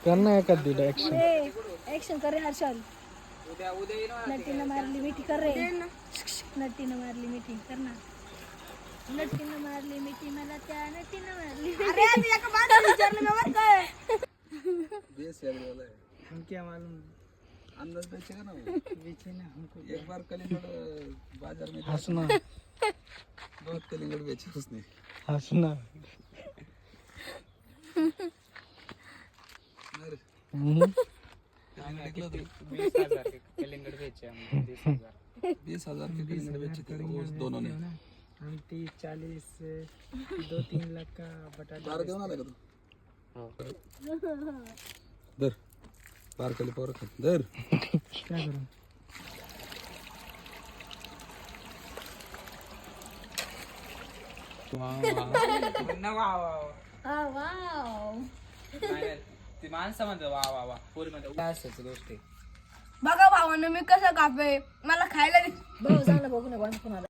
करना एखादी action. Action कर रे हर्षल. नट्टीनं मारली मिठी कर रे. नट्टीनं मारली मिठी कर ना. नट्टीनं मारली मिठी मला त्या नट्टीनं मारली. अरे तुझ्या का बात विचारलं मी वर काय. बेस यार वाला है. हम क्या मालूम. अंदाज बेचेगा ना वो. बेचना हमको. एक बार कलिंगड़ बाजार में हंसना. बहुत कलिंगड़ बेचे उसने. हंसना. अरे निकला तो 20,000 के कलिंगड़ बेचे हम 20,000. 20,000 के कलिंगड़ बेचे थे वो दोनों ने. हम 30-40 2-3 लाख का बटाटा. बार घेऊन आला का तू? हो. धर बार खाली पोर खा धर. क्या करूं. वाव. ती माणसं म्हणतात वा वा वा पोरी म्हणतात असंच गोष्टी. बघा भावानं मी कसं कापे मला खायला भाऊ चांगलं बघू नका कोणाला.